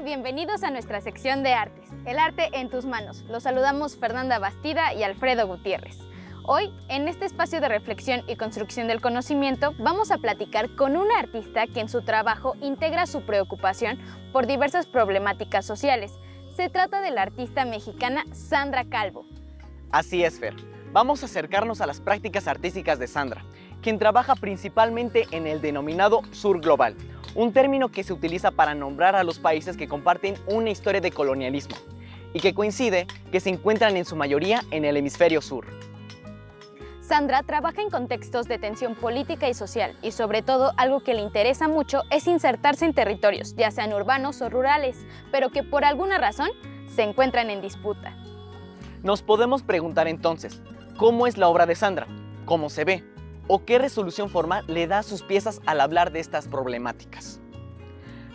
bienvenidos a nuestra sección de artes, el arte en tus manos. Los saludamos Fernanda Bastida y Alfredo Gutiérrez. Hoy, en este espacio de reflexión y construcción del conocimiento, vamos a platicar con una artista que en su trabajo integra su preocupación por diversas problemáticas sociales. Se trata de la artista mexicana Sandra Calvo. Así es, Fer. Vamos a acercarnos a las prácticas artísticas de Sandra, quien trabaja principalmente en el denominado Sur Global, un término que se utiliza para nombrar a los países que comparten una historia de colonialismo y que coincide que se encuentran en su mayoría en el hemisferio sur. Sandra trabaja en contextos de tensión política y social y sobre todo algo que le interesa mucho es insertarse en territorios, ya sean urbanos o rurales, pero que por alguna razón se encuentran en disputa. Nos podemos preguntar entonces, ¿cómo es la obra de Sandra? ¿Cómo se ve? ¿O qué resolución formal le da a sus piezas al hablar de estas problemáticas?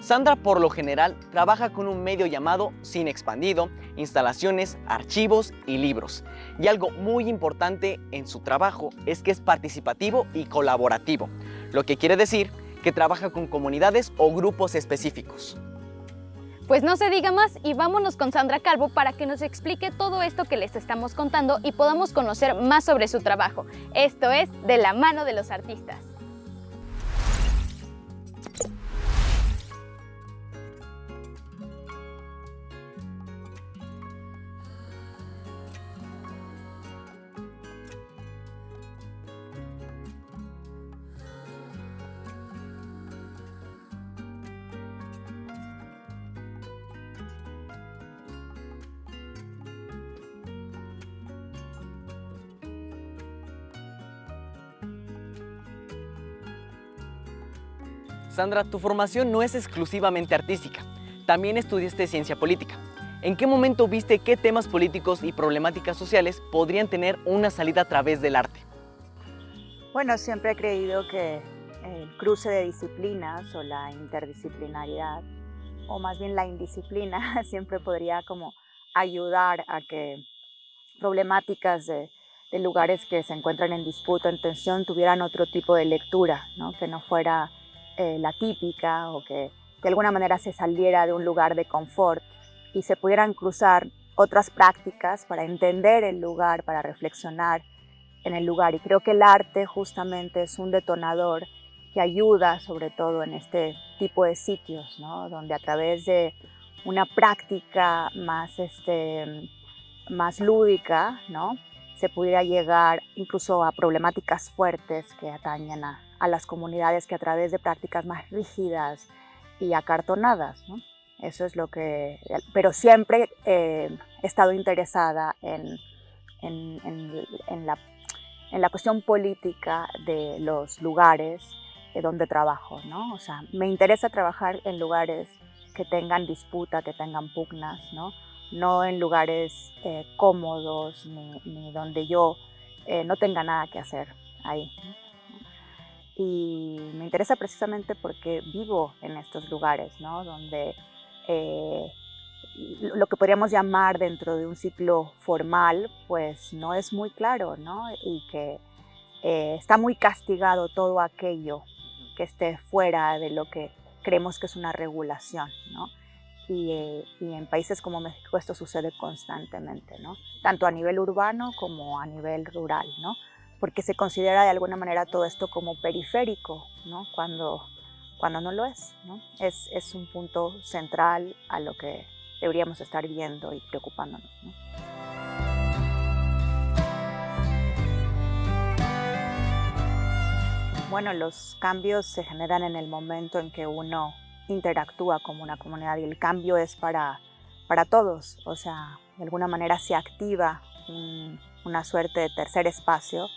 Sandra, por lo general, trabaja con un medio llamado cine expandido, instalaciones, archivos y libros. Y algo muy importante en su trabajo es que es participativo y colaborativo, lo que quiere decir que trabaja con comunidades o grupos específicos. Pues no se diga más y vámonos con Sandra Calvo para que nos explique todo esto que les estamos contando y podamos conocer más sobre su trabajo. Esto es De la mano de los artistas. Sandra, tu formación no es exclusivamente artística, también estudiaste ciencia política. ¿En qué momento viste qué temas políticos y problemáticas sociales podrían tener una salida a través del arte? Bueno, siempre he creído que el cruce de disciplinas o la interdisciplinaridad, o más bien la indisciplina, siempre podría como ayudar a que problemáticas de lugares que se encuentran en disputa, en tensión, tuvieran otro tipo de lectura, ¿no? Que no fuera la típica o que de alguna manera se saliera de un lugar de confort y se pudieran cruzar otras prácticas para entender el lugar, para reflexionar en el lugar. Y creo que el arte justamente es un detonador que ayuda sobre todo en este tipo de sitios, ¿no? Donde a través de una práctica más lúdica, ¿no? Se pudiera llegar incluso a problemáticas fuertes que atañen a las comunidades que a través de prácticas más rígidas y acartonadas, ¿no? Eso es lo que... Pero siempre he estado interesada en la cuestión política de los lugares donde trabajo, ¿no? O sea, me interesa trabajar en lugares que tengan disputa, que tengan pugnas, ¿no? No en lugares cómodos ni donde yo no tenga nada que hacer ahí, ¿no? Y me interesa precisamente porque vivo en estos lugares, ¿no? Donde lo que podríamos llamar dentro de un ciclo formal, pues no es muy claro, ¿no? Y que está muy castigado todo aquello que esté fuera de lo que creemos que es una regulación, ¿no? Y en países como México esto sucede constantemente, ¿no? Tanto a nivel urbano como a nivel rural, ¿no? Porque se considera de alguna manera todo esto como periférico, ¿no? Cuando no lo es, ¿no? Es un punto central a lo que deberíamos estar viendo y preocupándonos, ¿no? Bueno, los cambios se generan en el momento en que uno interactúa como una comunidad y el cambio es para todos, o sea, de alguna manera se activa una suerte de tercer espacio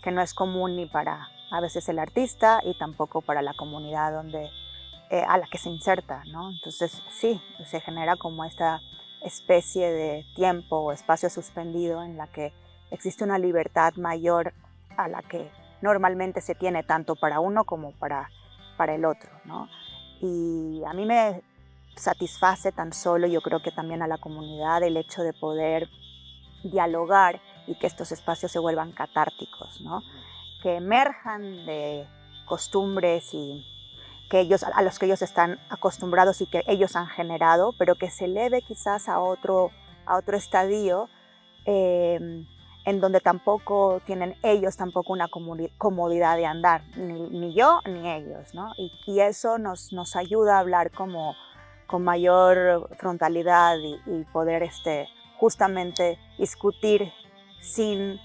que no es común ni para a veces el artista y tampoco para la comunidad a la que se inserta, ¿no? Entonces sí, se genera como esta especie de tiempo o espacio suspendido en la que existe una libertad mayor a la que normalmente se tiene tanto para uno como para el otro, ¿no? Y a mí me satisface tan solo, yo creo que también a la comunidad, el hecho de poder dialogar y que estos espacios se vuelvan catárticos, ¿no? Que emerjan de costumbres y a los que ellos están acostumbrados y que ellos han generado, pero que se eleve quizás a otro estadio en donde tampoco tienen ellos tampoco una comodidad de andar, ni yo ni ellos, ¿no? Y eso nos ayuda a hablar como con mayor frontalidad y poder justamente discutir sin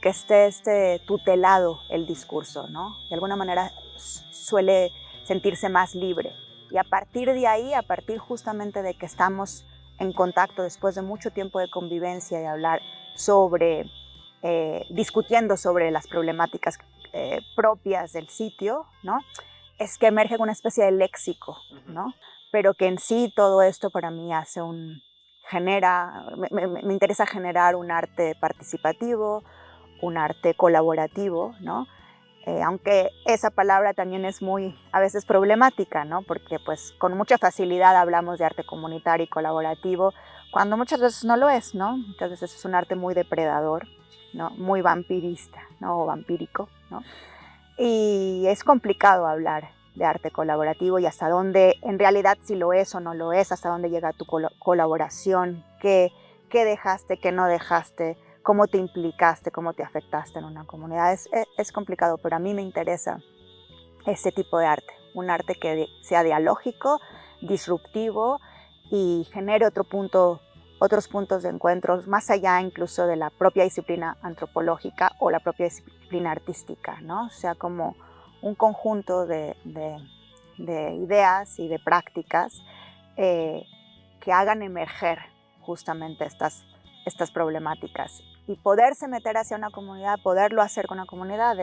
que esté tutelado el discurso, ¿no? De alguna manera suele sentirse más libre. Y a partir de ahí, a partir justamente de que estamos en contacto después de mucho tiempo de convivencia y hablar discutiendo sobre las problemáticas propias del sitio, ¿no? Es que emerge una especie de léxico, ¿no? Pero que en sí todo esto para mí me interesa generar un arte participativo, un arte colaborativo, ¿no? Aunque esa palabra también es a veces problemática, ¿no? Porque pues con mucha facilidad hablamos de arte comunitario y colaborativo, cuando muchas veces no lo es, ¿no? Muchas veces es un arte muy depredador, ¿no? Muy vampirista, ¿no? O vampírico, ¿no? Y es complicado hablar de arte colaborativo y hasta dónde, en realidad, si lo es o no lo es, hasta dónde llega tu colaboración, qué dejaste, qué no dejaste, cómo te implicaste, cómo te afectaste en una comunidad. Es complicado, pero a mí me interesa este tipo de arte, un arte que sea dialógico, disruptivo y genere otros puntos de encuentro, más allá incluso de la propia disciplina antropológica o la propia disciplina artística, ¿no? O sea, como un conjunto de ideas y de prácticas que hagan emerger justamente estas problemáticas. Y poderse meter hacia una comunidad, poderlo hacer con una comunidad,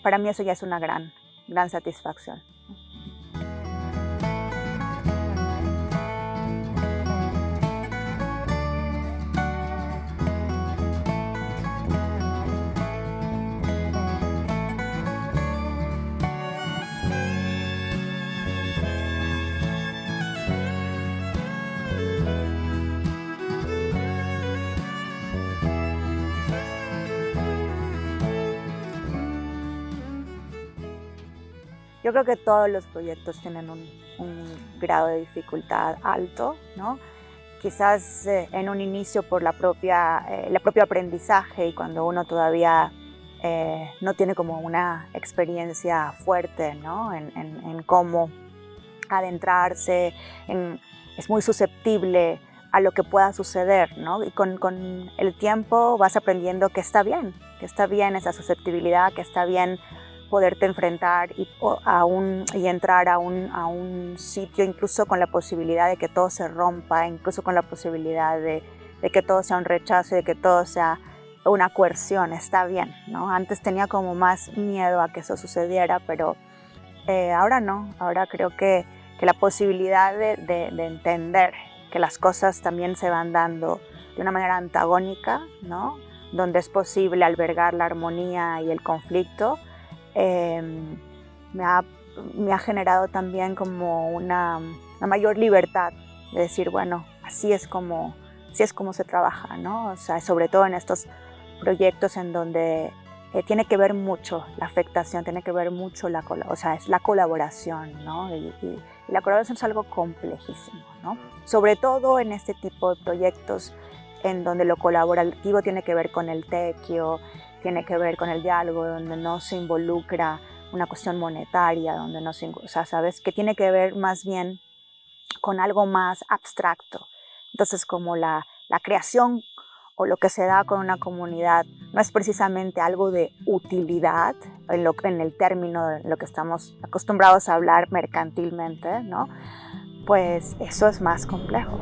para mí eso ya es una gran satisfacción. Yo creo que todos los proyectos tienen un grado de dificultad alto, ¿no? Quizás en un inicio por el propio aprendizaje y cuando uno todavía no tiene como una experiencia fuerte, ¿no? en cómo adentrarse, es muy susceptible a lo que pueda suceder, ¿no? Y con el tiempo vas aprendiendo que está bien esa susceptibilidad, que está bien poderte enfrentar y entrar a un sitio incluso con la posibilidad de que todo se rompa, incluso con la posibilidad de que todo sea un rechazo y de que todo sea una coerción. Está bien, ¿no? Antes tenía como más miedo a que eso sucediera, pero ahora no. Ahora creo que la posibilidad de entender que las cosas también se van dando de una manera antagónica, ¿no? Donde es posible albergar la armonía y el conflicto, me ha generado también como una mayor libertad de decir, bueno, así es como se trabaja, ¿no? O sea, sobre todo en estos proyectos en donde tiene que ver mucho la afectación, tiene que ver mucho es la colaboración, ¿no? Y la colaboración es algo complejísimo, ¿no? Sobre todo en este tipo de proyectos en donde lo colaborativo tiene que ver con el tequio, tiene que ver con el diálogo, donde no se involucra una cuestión monetaria, donde no se, o sea, sabes que tiene que ver más bien con algo más abstracto. Entonces, como la creación o lo que se da con una comunidad no es precisamente algo de utilidad, en el término de lo que estamos acostumbrados a hablar mercantilmente, ¿no? Pues eso es más complejo.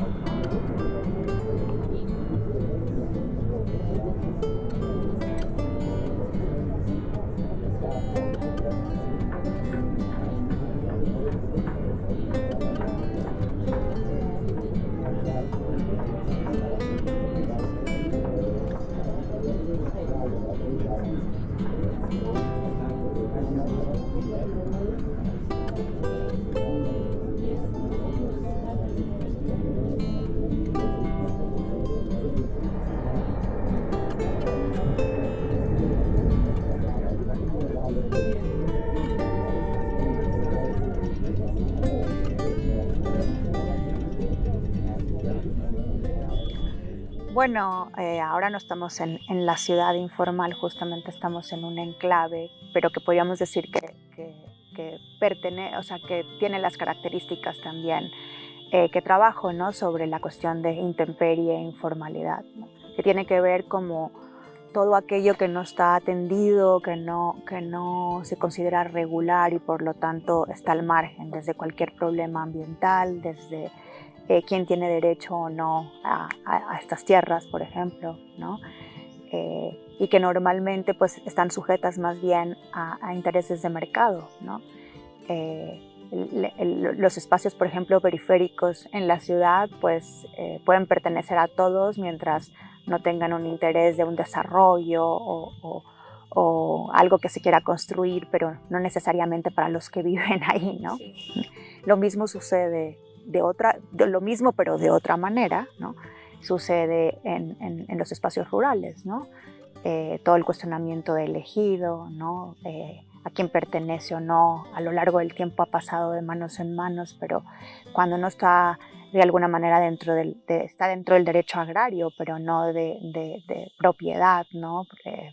Bueno, ahora no estamos en la ciudad informal, justamente estamos en un enclave, pero que podríamos decir que pertenece, o sea, que tiene las características también que trabajo, ¿no? Sobre la cuestión de intemperie e informalidad, ¿no? Que tiene que ver como todo aquello que no está atendido, que no se considera regular y por lo tanto está al margen, desde cualquier problema ambiental, desde quién tiene derecho o no a estas tierras, por ejemplo, ¿no? Y que normalmente pues, están sujetas más bien a intereses de mercado, ¿no? Los espacios, por ejemplo, periféricos en la ciudad pues, pueden pertenecer a todos mientras no tengan un interés de un desarrollo o algo que se quiera construir, pero no necesariamente para los que viven ahí, ¿no? Sí. Lo mismo sucede lo mismo pero de otra manera, ¿no? Sucede en los espacios rurales, ¿no? Todo el cuestionamiento del ejido, ¿no? A quién pertenece o no, a lo largo del tiempo ha pasado de manos en manos, pero cuando no está de alguna manera está dentro del derecho agrario, pero no de propiedad, ¿no?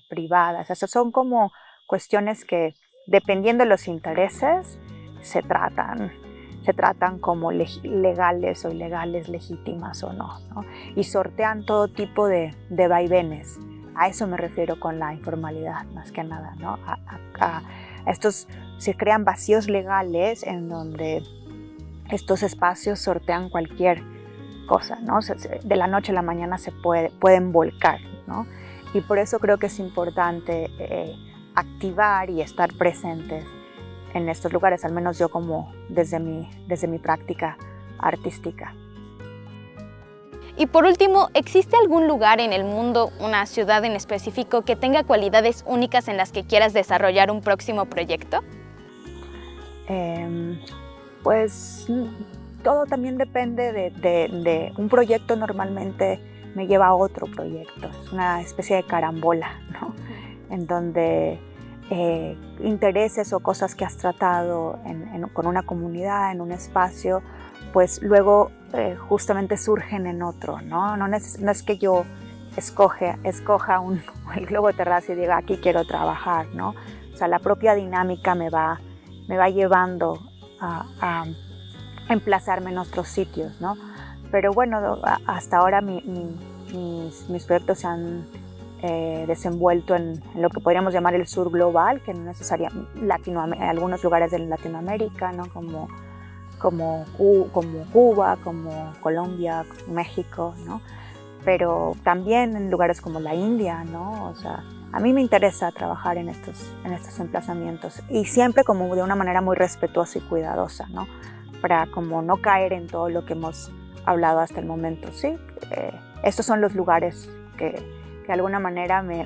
Privadas. Esas son como cuestiones que, dependiendo de los intereses, se tratan como legales o ilegales, legítimas o no, ¿no? Y sortean todo tipo de vaivenes. A eso me refiero con la informalidad, más que nada, ¿no? Se crean vacíos legales en donde estos espacios sortean cualquier cosa, ¿no? De la noche a la mañana se pueden volcar, ¿no? Y por eso creo que es importante activar y estar presentes en estos lugares, al menos yo como desde mi práctica artística. Y por último, ¿existe algún lugar en el mundo, una ciudad en específico, que tenga cualidades únicas en las que quieras desarrollar un próximo proyecto? Pues todo también depende de un proyecto. Normalmente me lleva a otro proyecto, es una especie de carambola, ¿no? En donde intereses o cosas que has tratado con una comunidad, en un espacio, pues luego justamente surgen en otro, ¿no? No es que yo escoja el globo terráqueo y diga aquí quiero trabajar, ¿no? O sea, la propia dinámica me va llevando a emplazarme en otros sitios, ¿no? Pero bueno, hasta ahora mis proyectos se han desenvuelto en lo que podríamos llamar el sur global, que no necesariamente algunos lugares de Latinoamérica, ¿no? Como Cuba, como Colombia, México, ¿no? Pero también en lugares como la India, ¿no? O sea, a mí me interesa trabajar en estos emplazamientos y siempre como de una manera muy respetuosa y cuidadosa, ¿no? Para como no caer en todo lo que hemos hablado hasta el momento, ¿sí? Estos son los lugares que de alguna manera me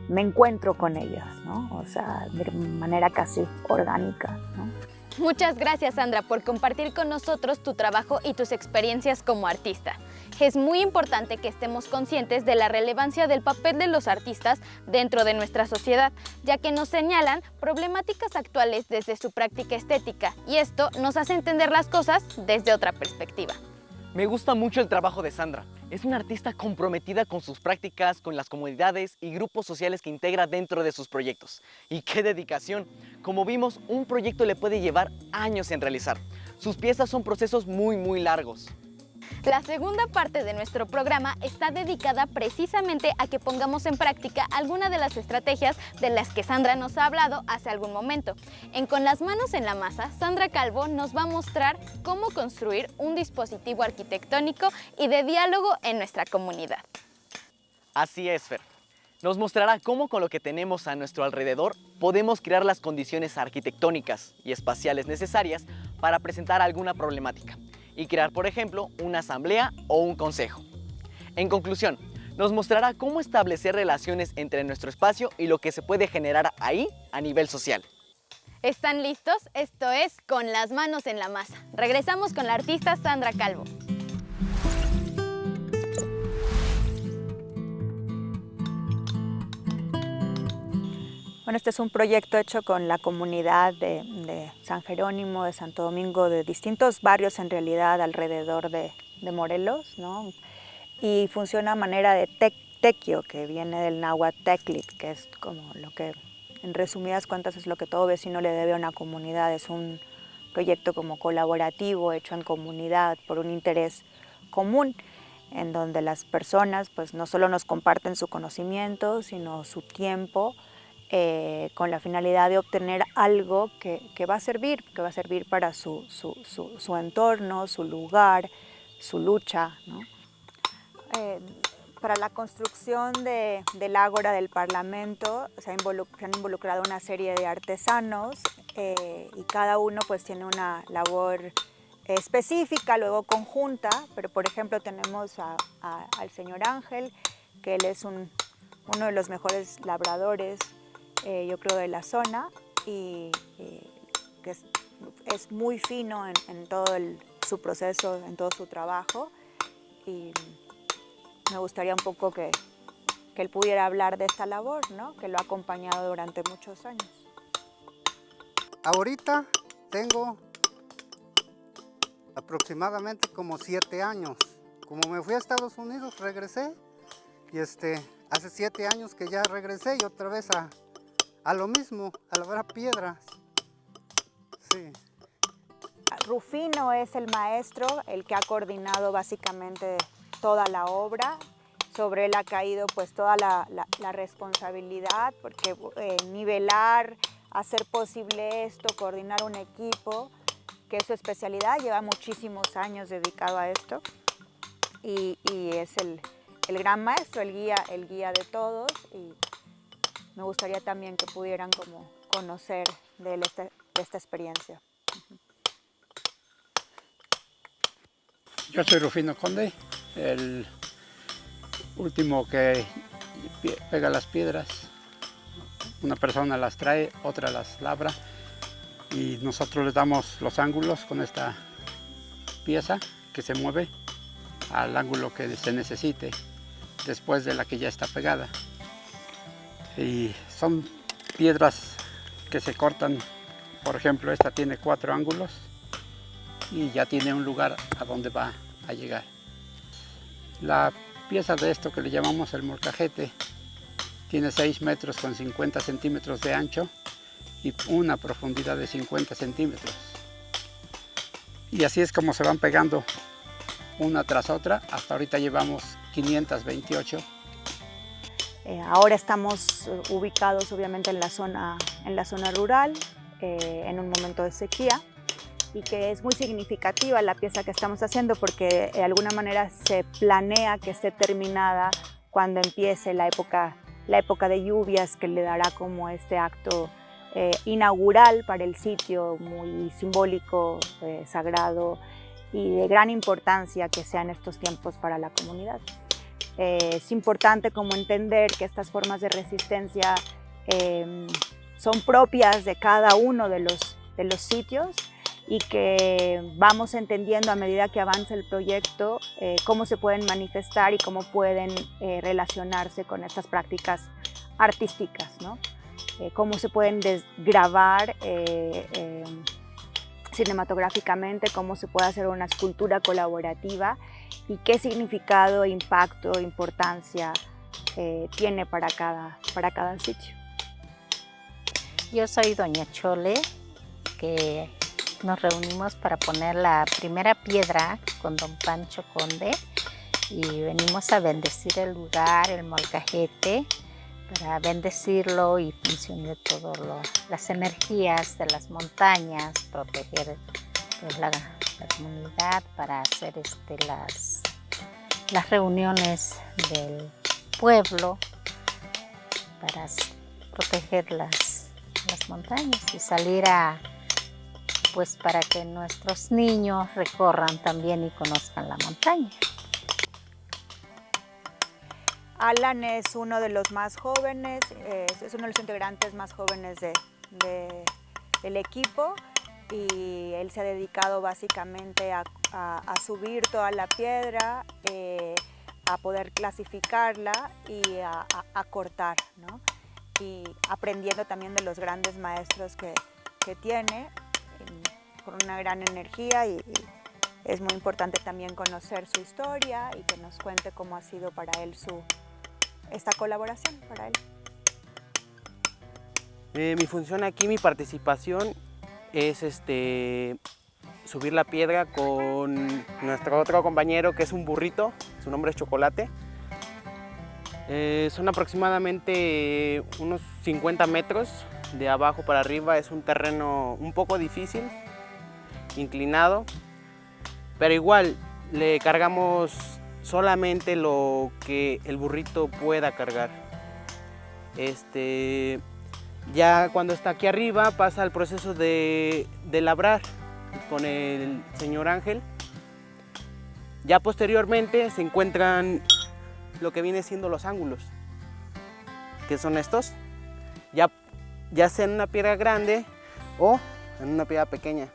encuentro con ellos, ¿no? O sea, de manera casi orgánica, ¿no? Muchas gracias, Sandra, por compartir con nosotros tu trabajo y tus experiencias como artista. Es muy importante que estemos conscientes de la relevancia del papel de los artistas dentro de nuestra sociedad, ya que nos señalan problemáticas actuales desde su práctica estética, y esto nos hace entender las cosas desde otra perspectiva. Me gusta mucho el trabajo de Sandra. Es una artista comprometida con sus prácticas, con las comunidades y grupos sociales que integra dentro de sus proyectos. ¡Y qué dedicación! Como vimos, un proyecto le puede llevar años en realizar. Sus piezas son procesos muy largos. La segunda parte de nuestro programa está dedicada precisamente a que pongamos en práctica alguna de las estrategias de las que Sandra nos ha hablado hace algún momento. En Con las manos en la masa, Sandra Calvo nos va a mostrar cómo construir un dispositivo arquitectónico y de diálogo en nuestra comunidad. Así es, Fer. Nos mostrará cómo con lo que tenemos a nuestro alrededor podemos crear las condiciones arquitectónicas y espaciales necesarias para presentar alguna problemática y crear, por ejemplo, una asamblea o un consejo. En conclusión, nos mostrará cómo establecer relaciones entre nuestro espacio y lo que se puede generar ahí a nivel social. ¿Están listos? Esto es Con las manos en la masa. Regresamos con la artista Sandra Calvo. Bueno, este es un proyecto hecho con la comunidad de San Jerónimo, de Santo Domingo, de distintos barrios en realidad alrededor de Morelos, ¿no? y funciona a manera de tequio, que viene del náhuatl teclit, que es como lo que, en resumidas cuentas, es lo que todo vecino le debe a una comunidad. Es un proyecto como colaborativo, hecho en comunidad por un interés común, en donde las personas pues no solo nos comparten su conocimiento, sino su tiempo, con la finalidad de obtener algo que va a servir para su entorno, su lugar, su lucha, ¿no? Para la construcción del ágora del Parlamento se han involucrado una serie de artesanos, y cada uno pues tiene una labor específica, luego conjunta, pero por ejemplo tenemos al señor Ángel, que él es uno de los mejores labradores, yo creo, de la zona, y que es muy fino en todo su proceso, en todo su trabajo, y me gustaría un poco que él pudiera hablar de esta labor, ¿no? Que lo ha acompañado durante muchos años. Ahorita tengo aproximadamente como 7 años. Como me fui a Estados Unidos, regresé, y hace 7 años que ya regresé y otra vez a lo mismo, a labrar piedras. Sí. Rufino es el maestro, el que ha coordinado básicamente toda la obra. Sobre él ha caído pues toda la responsabilidad, porque nivelar, hacer posible esto, coordinar un equipo, que es su especialidad, lleva muchísimos años dedicado a esto, y es el gran maestro, el guía de todos, y me gustaría también que pudieran como conocer de él de esta experiencia. Yo soy Rufino Conde, el último que pega las piedras. Una persona las trae, otra las labra, y nosotros les damos los ángulos con esta pieza que se mueve al ángulo que se necesite después de la que ya está pegada. Y son piedras que se cortan. Por ejemplo, esta tiene 4 ángulos y ya tiene un lugar a donde va a llegar. La pieza de esto que le llamamos el molcajete tiene 6 metros con 50 centímetros de ancho y una profundidad de 50 centímetros. Y así es como se van pegando una tras otra. Hasta ahorita llevamos 528. Ahora estamos ubicados obviamente en la zona rural, en un momento de sequía, y que es muy significativa la pieza que estamos haciendo, porque de alguna manera se planea que esté terminada cuando empiece la época de lluvias, que le dará como este acto inaugural para el sitio, muy simbólico, sagrado y de gran importancia que sea en estos tiempos para la comunidad. Es importante como entender que estas formas de resistencia son propias de cada uno de los sitios, y que vamos entendiendo a medida que avanza el proyecto cómo se pueden manifestar y cómo pueden relacionarse con estas prácticas artísticas, ¿no? Cómo se pueden grabar cinematográficamente, cómo se puede hacer una escultura colaborativa y qué significado, impacto, importancia tiene para cada sitio. Yo soy Doña Chole, que nos reunimos para poner la primera piedra con don Pancho Conde, y venimos a bendecir el lugar, el molcajete, para bendecirlo y funcionar todas las energías de las montañas, proteger pues, la comunidad, para hacer las reuniones del pueblo, para proteger las montañas y salir pues para que nuestros niños recorran también y conozcan la montaña. Alan es uno de los más jóvenes, es uno de los integrantes más jóvenes del equipo, y él se ha dedicado básicamente a subir toda la piedra, a poder clasificarla y a cortar, ¿no? Y aprendiendo también de los grandes maestros que tiene, con una gran energía y Es muy importante también conocer su historia y que nos cuente cómo ha sido para él esta colaboración para él. Mi función aquí, mi participación es subir la piedra con nuestro otro compañero que es un burrito, su nombre es Chocolate. Son aproximadamente unos 50 metros de abajo para arriba, es un terreno un poco difícil, inclinado, pero igual le cargamos solamente lo que el burrito pueda cargar. Ya cuando está aquí arriba pasa el proceso de labrar con el señor Ángel. Ya posteriormente se encuentran lo que viene siendo los ángulos, que son estos, ya sea en una piedra grande o en una piedra pequeña.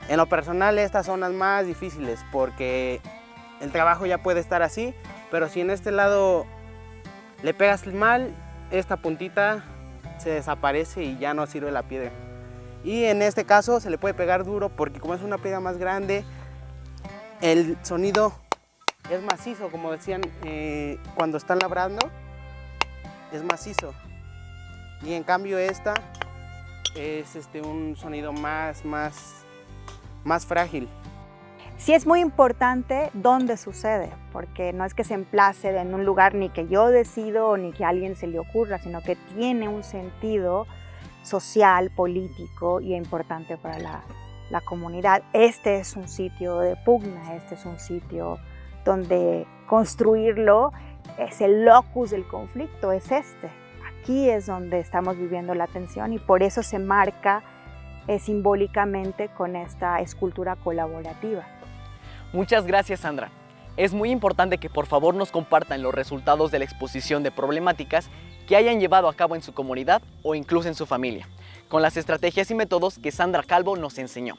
En lo personal estas son las más difíciles porque el trabajo ya puede estar así, pero si en este lado le pegas mal, esta puntita se desaparece y ya no sirve la piedra. Y en este caso se le puede pegar duro porque como es una piedra más grande, el sonido es macizo, como decían cuando están labrando, es macizo. Y en cambio esta es un sonido más frágil. Sí es muy importante dónde sucede, porque no es que se emplace en un lugar ni que yo decido ni que a alguien se le ocurra, sino que tiene un sentido social, político y importante para la comunidad. Este es un sitio de pugna, este es un sitio donde construirlo es el locus del conflicto, es este. Aquí es donde estamos viviendo la tensión y por eso se marca simbólicamente con esta escultura colaborativa. Muchas gracias, Sandra. Es muy importante que por favor nos compartan los resultados de la exposición de problemáticas que hayan llevado a cabo en su comunidad o incluso en su familia, con las estrategias y métodos que Sandra Calvo nos enseñó.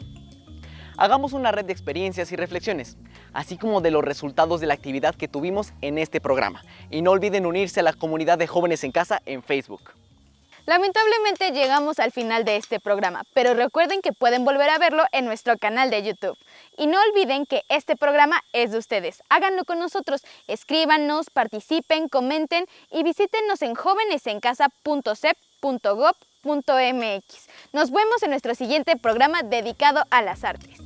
Hagamos una red de experiencias y reflexiones, así como de los resultados de la actividad que tuvimos en este programa. Y no olviden unirse a la comunidad de Jóvenes en Casa en Facebook. Lamentablemente llegamos al final de este programa, pero recuerden que pueden volver a verlo en nuestro canal de YouTube. Y no olviden que este programa es de ustedes. Háganlo con nosotros, escríbanos, participen, comenten y visítenos en jovenesencasa.cep.gov.mx. Nos vemos en nuestro siguiente programa dedicado a las artes.